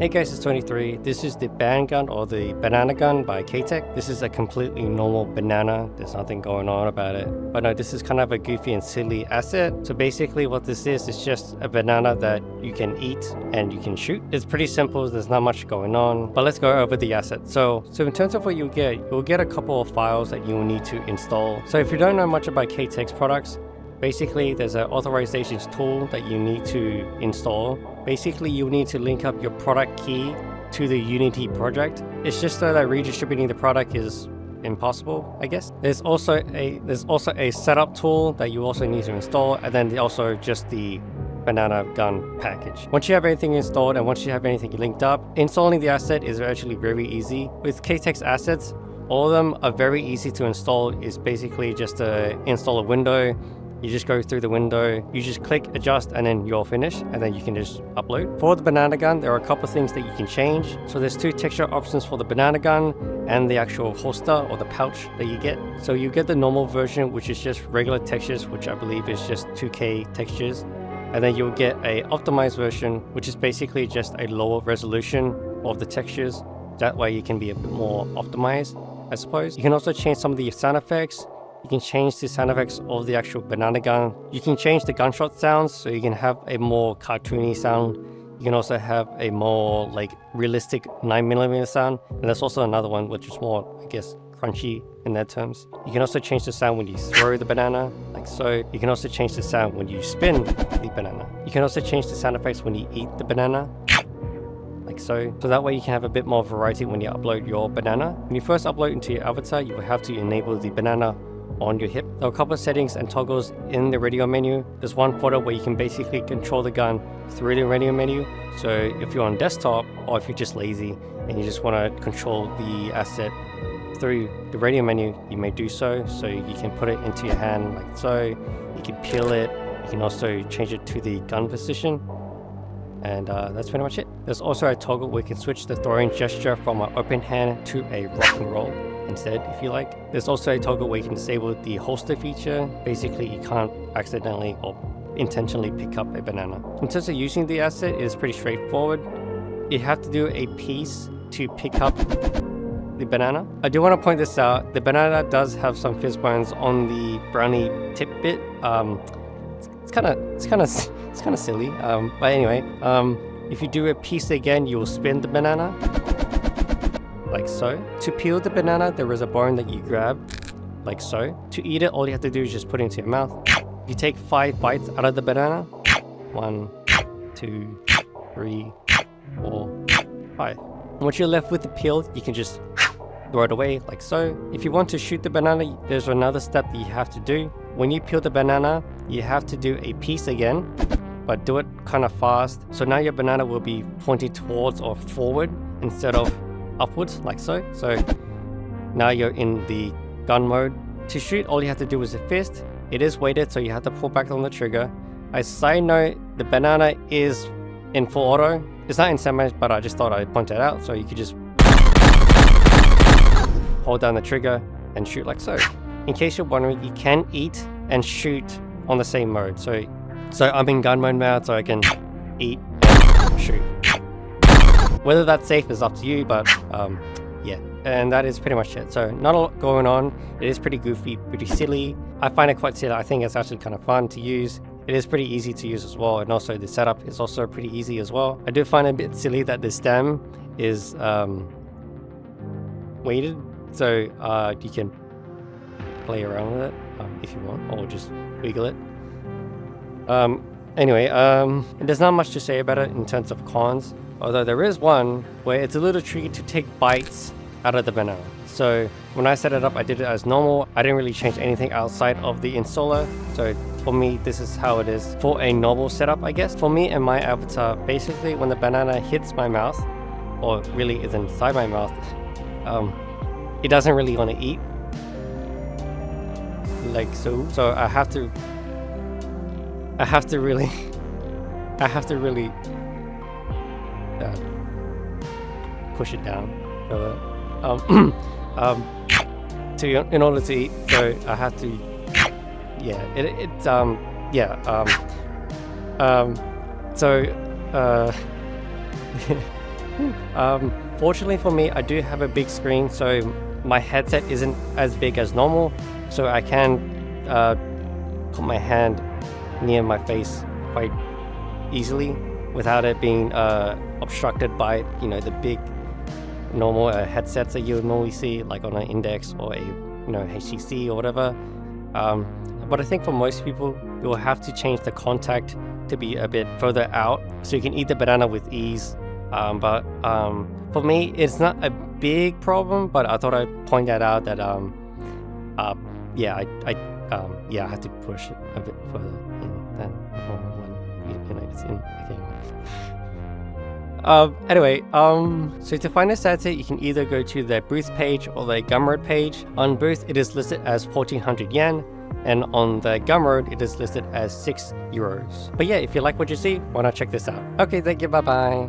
Hey guys, it's 23. This is the BanGun or the banana gun by K-Tech. This is a completely normal banana. There's nothing going on about it. But no, this is kind of a goofy and silly asset. So basically what this is just a banana that you can eat and you can shoot. It's pretty simple. There's not much going on. But let's go over the asset. So in terms of what you'll get a couple of files that you will need to install. So if you don't know much about K-Tech's products, basically, there's an authorizations tool that you need to install. Basically, you need to link up your product key to the Unity project. It's just so that redistributing the product is impossible, I guess. There's also a setup tool that you also need to install, and then also just the banana gun package. Once you have everything installed and once you have anything linked up, installing the asset is actually very easy. With K-Tech's assets, all of them are very easy to install. It's basically just to install a window. You just go through the window, you just click adjust, and then you're finished, and then you can just upload. For the banana gun, there are a couple of things that you can change. So there's two texture options for the banana gun and the actual holster or the pouch that you get. So you get the normal version, which is just regular textures, which I believe is just 2K textures. And then you'll get a optimized version, which is basically just a lower resolution of the textures. That way you can be a bit more optimized, I suppose. You can also change some of the sound effects. You can change the sound effects of the actual banana gun. You can change the gunshot sounds, so you can have a more cartoony sound. You can also have a more like realistic 9mm sound. And there's also another one which is more, I guess, crunchy in that terms. You can also change the sound when you throw the banana, like so. You can also change the sound when you spin the banana. You can also change the sound effects when you eat the banana, like so. So that way you can have a bit more variety when you upload your banana. When you first upload into your avatar, you will have to enable the banana on your hip. There are a couple of settings and toggles in the radio menu. There's one photo where you can basically control the gun through the radio menu. So if you're on desktop or if you're just lazy and you just want to control the asset through the radio menu, you may do so. So you can put it into your hand like so. You can peel it. You can also change it to the gun position. And that's pretty much it. There's also a toggle where you can switch the throwing gesture from an open hand to a rock and roll instead, if you like. There's also a toggle where you can disable the holster feature. Basically, you can't accidentally or intentionally pick up a banana. In terms of using the asset, it is pretty straightforward. You have to do a piece to pick up the banana. I do want to point this out. The banana does have some fizz bones on the brownie tip bit. It's kind of silly. But anyway, if you do a piece again, you will spin the banana. Like so. To peel the banana, there is a bone that you grab, like so. To eat it, all you have to do is just put it into your mouth. You take 5 bites out of the banana. 1, 2, 3, 4, 5. Once you're left with the peel, you can just throw it away, like so. If you want to shoot the banana, there's another step that you have to do. When you peel the banana, you have to do a piece again, but do it kind of fast. So now your banana will be pointing towards or forward instead of upwards, like so. So now you're in the gun mode. To shoot, all you have to do is a fist. It is weighted, so you have to pull back on the trigger. A side note, the banana is in full auto. It's not in semi, but I just thought I'd point that out. So you could just hold down the trigger and shoot like so. In case you're wondering, you can eat and shoot on the same mode. So I'm in gun mode now, so I can eat and shoot. Whether that's safe is up to you, but yeah. And that is pretty much it. So not a lot going on. It is pretty goofy, pretty silly. I find it quite silly. I think it's actually kind of fun to use. It is pretty easy to use as well. And also the setup is also pretty easy as well. I do find it a bit silly that the stem is weighted. So you can play around with it if you want, or just wiggle it. Anyway, there's not much to say about it in terms of cons. Although there is one where it's a little tricky to take bites out of the banana. So when I set it up, I did it as normal. I didn't really change anything outside of the installer. So for me, this is how it is for a normal setup, I guess. For me and my avatar, basically when the banana hits my mouth, or really is inside my mouth, it doesn't really want to eat. Like so. So I have to really push it down further in order to eat. So I have to Fortunately for me, I do have a big screen, so my headset isn't as big as normal, so I can put my hand near my face quite easily without it being obstructed by, you know, the big normal headsets that you would normally see, like on an Index or a, you know, HTC or whatever. But I think for most people, you'll have to change the contact to be a bit further out so you can eat the banana with ease. But for me, it's not a big problem, but I thought I'd point that out that yeah, I have to push it a bit further in than when, you know, it's in again. Anyway, so to find this headset, you can either go to the Booth page or the Gumroad page. On Booth, it is listed as 1,400 yen, and on the Gumroad, it is listed as €6. But yeah, if you like what you see, why not check this out? Okay, thank you, bye bye.